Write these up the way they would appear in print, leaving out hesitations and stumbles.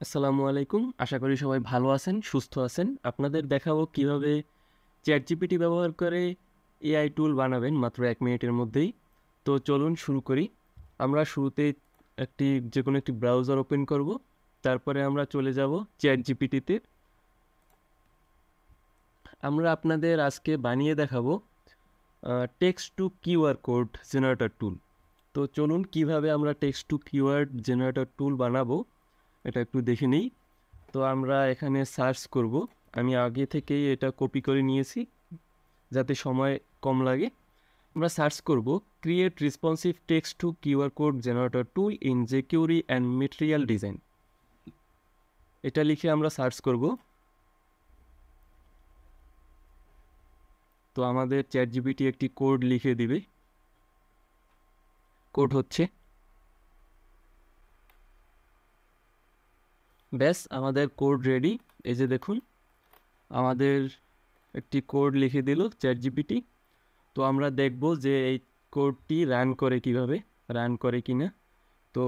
আসসালামু আলাইকুম। আশা করি সবাই ভালো আছেন, সুস্থ আছেন। আপনাদের দেখাবো কিভাবে ChatGPT ব্যবহার করে এআই টুল বানাবেন মাত্র ১ মিনিটের মধ্যেই। তো চলুন শুরু করি। আমরা শুরুতেই যেকোনো একটি ব্রাউজার ওপেন করব। তারপরে আমরা চলে যাব ChatGPT-তে। আমরা আপনাদের আজকে বানিয়ে দেখাবো text to QR code generator tool. তো চলুন কিভাবে আমরা text to keyword generator tool বানাবো এটা একটু দেখে নিই। তো আমরা এখানে সার্চ করব। আমি আগে থেকেই এটা কপি করে নিয়েছি যাতে সময় কম লাগে। আমরা সার্চ করব create responsive text to QR code generator tool in jQuery and material design. এটা লিখে আমরা সার্চ করব। তো আমাদের ChatGPT একটি কোড লিখে দিবে। কোড হচ্ছে, ব্যাস আমাদের কোড রেডি। এই যে দেখুন আমাদের একটি কোড লিখে দিল ChatGPT। তো আমরা দেখব যে এই কোডটি রান করে কিভাবে, রান করে কিনা। তো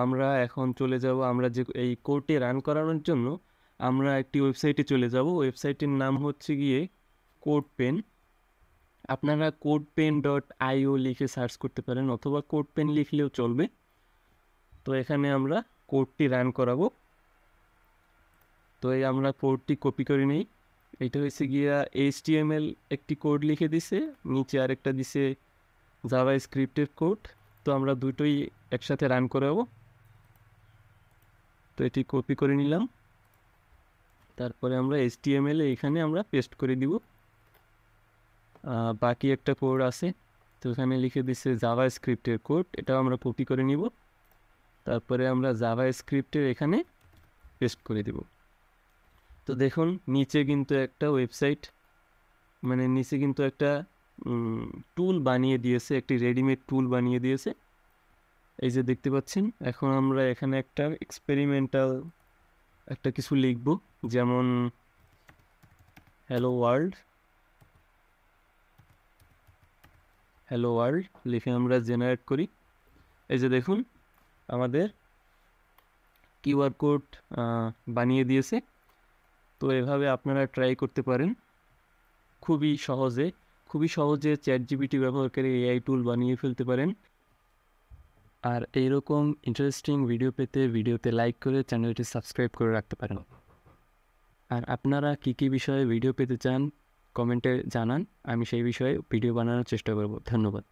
আমরা এখন চলে যাব, আমরা যে এই কোডটি রান করানোর জন্য আমরা একটি ওয়েবসাইটে চলে যাব। ওয়েবসাইটের নাম হচ্ছে গিয়ে কোড পেন। আপনারা codepen.io লিখে সার্চ করতে পারেন অথবা কোড পেন লিখলেও চলবে। তো এখানে আমরা কোডটি রান করাবো। তো এই আমরা কোডটি কপি করে নিই। এটা হচ্ছে গিয়া HTML একটি কোড লিখে দিছে, নিচে আরেকটা দিছে জাভা স্ক্রিপ্টের কোড। তো আমরা দুটোই একসাথে রান করাবো। তো এটি কপি করে নিলাম। তারপরে আমরা HTML এখানে আমরা পেস্ট করে দিব। বাকি একটা কোড আছে, তো এখানে লিখে দিচ্ছে জাভা স্ক্রিপ্টের কোড, এটাও আমরা কপি করে নিব। তারপরে আমরা জাভা স্ক্রিপ্টের এখানে পেস্ট করে দিব। তো দেখুন নিচে কিন্তু একটা ওয়েবসাইট, মানে নিচে কিন্তু একটা টুল বানিয়ে দিয়েছে, একটি রেডিমেড টুল বানিয়ে দিয়েছে। এই যে দেখতে পাচ্ছেন। এখন আমরা এখানে একটা এক্সপেরিমেন্টাল একটা কিছু লিখব, যেমন হ্যালো ওয়ার্ল্ড। হ্যালো ওয়ার্ল্ড লিখে আমরা জেনারেট করি। এই যে দেখুন আমাদের কিউআর কোড বানিয়ে দিয়েছে। তো এভাবে আপনারা ট্রাই করতে পারেন খুবই সহজে ChatGPT ব্যবহার করে এআই টুল বানিয়ে ফেলতে পারেন। আর এইরকম ইন্টারেস্টিং ভিডিও পেতে ভিডিওতে লাইক করে চ্যানেলটি সাবস্ক্রাইব করে রাখতে পারেন। আর আপনারা কী বিষয়ে ভিডিও পেতে চান কমেন্টে জানান, আমি সেই বিষয়ে ভিডিও বানানোর চেষ্টা করব। ধন্যবাদ।